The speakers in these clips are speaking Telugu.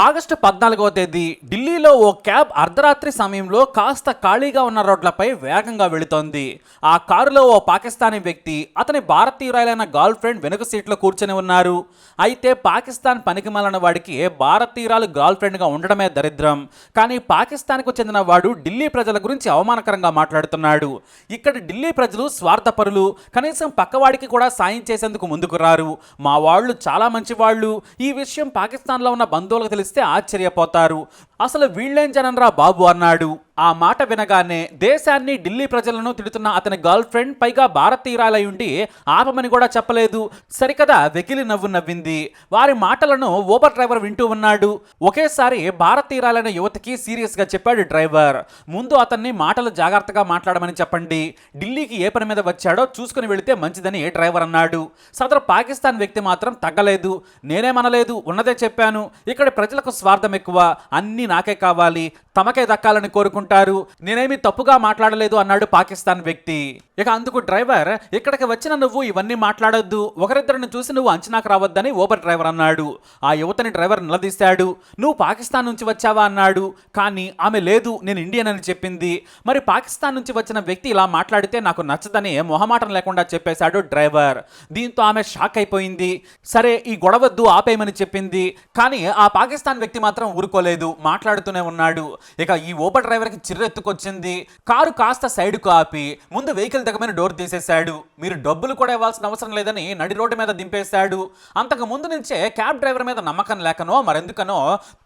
ఆగస్టు 14వ తేదీ ఢిల్లీలో ఓ క్యాబ్ అర్ధరాత్రి సమయంలో కాస్త ఖాళీగా ఉన్న రోడ్లపై వేగంగా వెళుతోంది. ఆ కారులో ఓ పాకిస్తానీ వ్యక్తి, అతని భారతీయురాలైన గర్ల్ ఫ్రెండ్ వెనుక సీట్లో కూర్చొని ఉన్నారు. అయితే పాకిస్తాన్ పనికిమాలిన వాడికి భారతీయురాలు గర్ల్ ఫ్రెండ్గా ఉండడమే దరిద్రం. కానీ పాకిస్తాన్కు చెందిన వాడు ఢిల్లీ ప్రజల గురించి అవమానకరంగా మాట్లాడుతున్నాడు. ఇక్కడ ఢిల్లీ ప్రజలు స్వార్థపరులు, కనీసం పక్కవాడికి కూడా సాయం చేసేందుకు ముందుకు రారు. మా వాళ్ళు చాలా మంచి వాళ్ళు. ఈ విషయం పాకిస్తాన్లో ఉన్న బంధువులకు తెలిస్తే ఆశ్చర్యపోతారు. అసలు వీళ్ళేం జనంరా బాబు అన్నాడు. ఆ మాట వినగానే దేశాన్ని, ఢిల్లీ ప్రజలను తిడుతున్న అతని గర్ల్ ఫ్రెండ్, పైగా భారతీయురాలై ఉండి ఆపమని కూడా చెప్పలేదు. సరికదా వెకిలి నవ్వు నవ్వింది. వారి మాటలను ఊబర్ డ్రైవర్ వింటూ ఉన్నాడు. ఒకేసారి భారతీయురాలైన యువతికి సీరియస్ గా చెప్పాడు డ్రైవర్. ముందు అతన్ని మాటలు జాగ్రత్తగా మాట్లాడమని చెప్పండి, ఢిల్లీకి ఏ పని మీద వచ్చాడో చూసుకుని వెళితే మంచిదని డ్రైవర్ అన్నాడు. సదరు పాకిస్తాన్ వ్యక్తి మాత్రం తగ్గలేదు. నేనేమనలేదు, ఉన్నదే చెప్పాను. ఇక్కడ ప్రజలకు స్వార్థం ఎక్కువ, అన్నీ నాకే కావాలి, తమకే దక్కాలని కోరుకుంటారు, నేనేమి తప్పుగా మాట్లాడలేదు అన్నాడు పాకిస్తాన్ వ్యక్తి. ఇక అందుకు డ్రైవర్, ఇక్కడికి వచ్చిన నువ్వు ఇవన్నీ మాట్లాడొద్దు, ఒకరిద్దరిని చూసి నువ్వు అంచనాకు రావద్దని ఊబర్ డ్రైవర్ అన్నాడు. ఆ యువతని డ్రైవర్ నిలదీశాడు. నువ్వు పాకిస్తాన్ నుంచి వచ్చావా అన్నాడు. కానీ ఆమె లేదు, నేను ఇండియన్ అని చెప్పింది. మరి పాకిస్తాన్ నుంచి వచ్చిన వ్యక్తి ఇలా మాట్లాడితే నాకు నచ్చదని మొహమాటం లేకుండా చెప్పేశాడు డ్రైవర్. దీంతో ఆమె షాక్ అయిపోయింది. సరే ఈ గొడవద్దు, ఆపేయమని చెప్పింది. కానీ ఆ పాకిస్తాన్ వ్యక్తి మాత్రం ఊరుకోలేదు, మాట్లాడుతూనే ఉన్నాడు. ఇక ఈ ఊబర్ డ్రైవర్కి చిర్రెత్తుకొచ్చింది. కారు కాస్త సైడ్కు ఆపి ముందు వెహికల్ దగ్గర డోర్ తీసేశాడు. మీరు డబ్బులు కూడా ఇవ్వాల్సిన అవసరం లేదని నడి రోడ్డు మీద దింపేశాడు. అంతకు ముందు నుంచే క్యాబ్ డ్రైవర్ మీద నమ్మకం లేకనో మరెందుకనో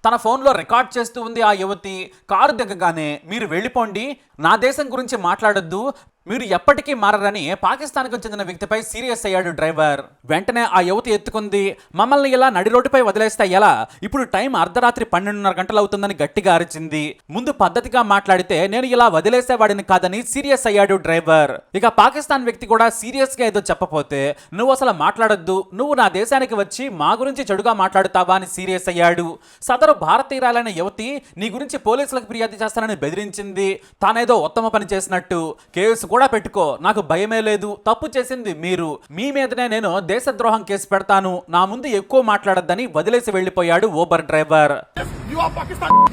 తన ఫోన్లో రికార్డ్ చేస్తూ ఉంది ఆ యువతి. కారు దిగగానే మీరు వెళ్ళిపోండి, నా దేశం గురించి మాట్లాడొద్దు, మీరు ఎప్పటికీ మారరని పాకిస్తాన్కు చెందిన వ్యక్తిపై సీరియస్ అయ్యాడు డ్రైవర్. వెంటనే ఆ యువతి ఎత్తుకుంది, మమ్మల్ని ఇలా నడి రోడ్డుపై వదిలేస్తే ఎలా, ఇప్పుడు టైం అర్ధరాత్రి 12:30 గంటలు అవుతుందని గట్టిగా అరిచింది. ముందు పద్ధతిగా మాట్లాడితే నేను ఇలా వదిలేసేవాడిని కాదని సీరియస్ అయ్యాడు డ్రైవర్. ఇక పాకిస్తాన్ వ్యక్తి కూడా సీరియస్ గా ఏదో చెప్పపోతే, నువ్వు అసలు మాట్లాడొద్దు, నువ్వు నా దేశానికి వచ్చి మా గురించి చెడుగా మాట్లాడుతావా అని సీరియస్ అయ్యాడు. సదరు భారతీయురాలైన యువతి నీ గురించి పోలీసులకు ఫిర్యాదు చేస్తానని బెదిరించింది. తానేదో ఉత్తమ పని చేసినట్టు, కేసు కూడా పెట్టుకో, నాకు భయమే లేదు, తప్పు చేసింది మీరు, మీ మీదనే నేను దేశద్రోహం కేసు పెడతాను, నా ముందు ఎక్కువ మాట్లాడొద్దని వదిలేసి వెళ్ళిపోయాడు Uber driver.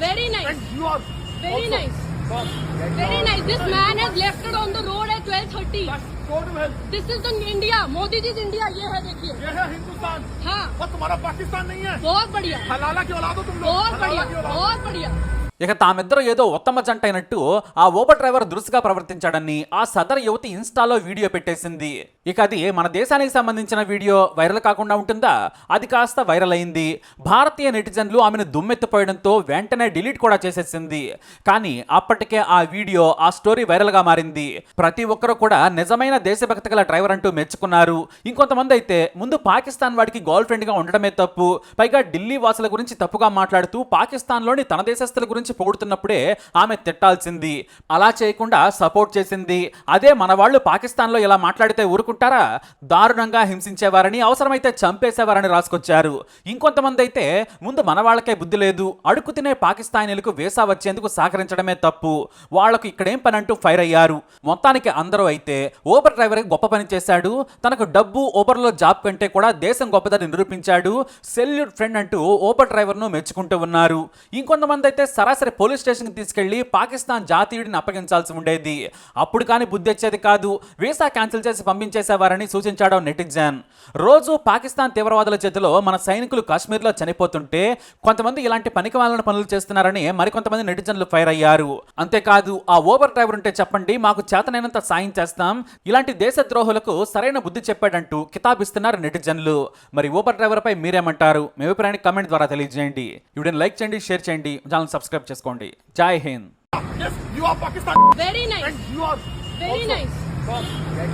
Very nice. This man has left it on the road at 12:30. This is in India. Modi ji's India. ये है देखिए. ये है हिंदुस्तान. हाँ. और तुम्हारा पाकिस्तान नहीं है. बहुत बढ़िया. हलाला की औलाद हो तुम लोग. बहुत बढ़िया. बहुत बढ़िया. ఇక తామిద్దరూ ఏదో ఉత్తమ జంట అయినట్టు ఆ ఊబర్ డ్రైవర్ దురుసుగా ప్రవర్తించాడని ఆ సదరు యువతి ఇన్స్టాలో వీడియో పెట్టేసింది. ఇక అది మన దేశానికి సంబంధించిన వీడియో, వైరల్ కాకుండా ఉంటుందా? అది కాస్త వైరల్ అయింది. భారతీయ నెటిజన్లు ఆమెను దుమ్మెత్తిపోయడంతో వెంటనే డిలీట్ కూడా చేసేసింది. కానీ అప్పటికే ఆ వీడియో, ఆ స్టోరీ వైరల్ గా మారింది. ప్రతి ఒక్కరూ కూడా నిజమైన దేశభక్తి గల డ్రైవర్ అంటూ మెచ్చుకున్నారు. ఇంకొంతమంది అయితే ముందు పాకిస్తాన్ వాడికి గర్ల్ ఫ్రెండ్ గా ఉండడమే తప్పు, పైగా ఢిల్లీ వాసుల గురించి తప్పుగా మాట్లాడుతూ పాకిస్తాన్లోని తన దేశస్తుల గురించి పొగుడుతున్నప్పుడే ఆమె తిట్టాల్సింది. అలా చేయకుండా సపోర్ట్ చేసింది. అదే మన వాళ్ళు పాకిస్తాన్లో ఇలా మాట్లాడితే ఊరుకుంటారా? దారుణంగా హింసించేవారని, అవసరమైతే చంపేసేవారని రాసుకొచ్చారు. ఇంకొంతమంది అయితే ముందు మన వాళ్ళకే బుద్ధి లేదు, అడుగు తినే పాకిస్తానీలకు వీసా వచ్చేందుకు సహకరించడమే తప్పు, వాళ్లకు ఇక్కడేం పని అంటూ ఫైర్ అయ్యారు. మొత్తానికి అందరూ అయితే ఊబర్ డ్రైవర్ గొప్ప పని చేశాడు, తనకు డబ్బు, ఊబర్లో జాబ్ కంటే కూడా దేశం గొప్పదని నిరూపించాడు, సెల్యూట్ ఫ్రెండ్ అంటూ ఊబర్ డ్రైవర్ను మెచ్చుకుంటూ ఉన్నారు. ఇంకొంతమంది అయితే సరాసరి పోలీస్ స్టేషన్కి తీసుకెళ్లి పాకిస్తాన్ జాతీయుడిని అప్పగించాల్సి ఉండేది. అప్పుడు కానీ బుద్ధి వచ్చేది కాదు, వీసా క్యాన్సిల్ చేసి పంపించేసేవారని సూచించాడు నెటిజన్. రోజు పాకిస్తాన్ తీవ్రవాదుల చేతిలో మన సైనికులు కాశ్మీర్లో చనిపోతుంటే కొంతమంది ఇలాంటి పనికిమాలిన పనులు చేస్తున్నారని మరికొంతమంది నెటిజన్లు ఫైర్ అయ్యారు. అంతేకాదు, ఆ ఊబర్ డ్రైవర్ ఉంటే చెప్పండి, మాకు చేతనైనంత సాయం చేస్తాం, ఇలాంటి దేశద్రోహులకు సరైన బుద్ధి చెప్పాడంటూ కితాబిస్తున్నారు నెటిజన్లు. మరి ఊబర్ డ్రైవర్ పై మీరేమంటారు? మీ అభిప్రాయాన్ని కామెంట్ ద్వారా తెలియజేయండి. వీడియోని లైక్ చేయండి, షేర్ చేయండి, ఛానల్ సబ్స్క్రైబ్ చేసుకోండి. జై Hind. Yes, you are Pakistan. Very nice. And you are Very also. nice.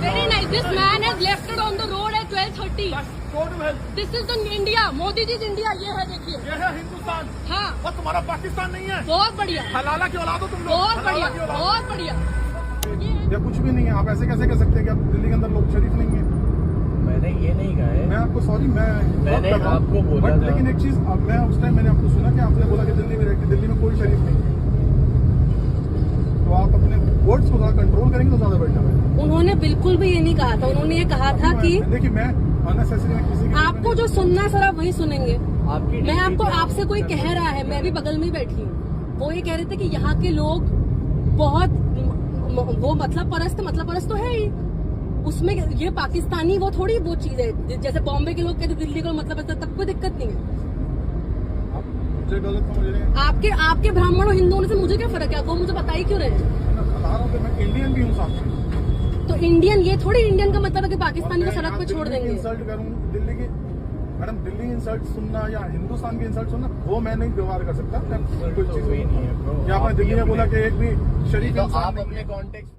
Very nice. This man has left it on the road at 12:30. Go to hell. This is in India. Modi ji's India. ये है देखिए. ये है हिंदुस्तान. हाँ. और तुम्हारा पाकिस्तान नहीं है. बहुत बढ़िया. हलाला की औलाद हो तुम लोग. बहुत हलाला बढ़िया. की औलाद. बहुत बढ़िया. ये कुछ भी नहीं है. आप ऐसे कैसे कह सकते हैं कि आप दिल्ली के अंदर लोग शरीफ नहीं है? मैंने ये नहीं कहा है। मैं आपको सॉरी, मैंने आपको बोला था। लेकिन एक चीज, मैं उस टाइम मैंने आपको सुना कि आपने बोला कि दिल्ली में कोई शरीफ नहीं है. तो आप अपने वर्ड्स को थोड़ा कंट्रोल करेंगे तो ज्यादा बेटर है। उन्होंने बिल्कुल भी ये नहीं कहा था, उन्होंने ये कहा था कि देखिए मैं अननेसेसरी किसी के आपको जो सुनना है सर आप वही सुनेंगे। आपकी मैं आपको आपसे कोई कह रहा है, मैं भी बगल में ही बैठी हूँ, वो ये कह रहे थे कि यहाँ के लोग बहुत वो मतलब परस्त तो है ही उसमें, ये पाकिस्तानी वो थोड़ी वो चीज है जैसे बॉम्बे के लोग कहते दिल्ली का मतलब है, तब कोई दिक्कत नहीं है। आप मुझे गलत समझ रहे हैं। आपके ब्राह्मण और हिंदू होने से मुझे क्या फर्क है, वो मुझे बता ही क्यों रहे हैं? मैं बता रहा हूँ कि मैं इंडियन भी हूँ साथ में। तो इंडियन ये थोड़ी इंडियन का मतलब है कि पाकिस्तानी को सड़क पे छोड़ देंगे। इंसल्ट करूँ दिल्ली की, मैडम दिल्ली इंसल्ट सुनना या हिंदुस्तान की इंसल्ट सुनना वो मैं नहीं व्यवहार कर सकता। कोई चीज कोई नहीं है ब्रो। या आपने दिल्ली में बोला कि एक भी शरीफ तो इंसान आप नहीं अपने है। कॉन्टेक्स्ट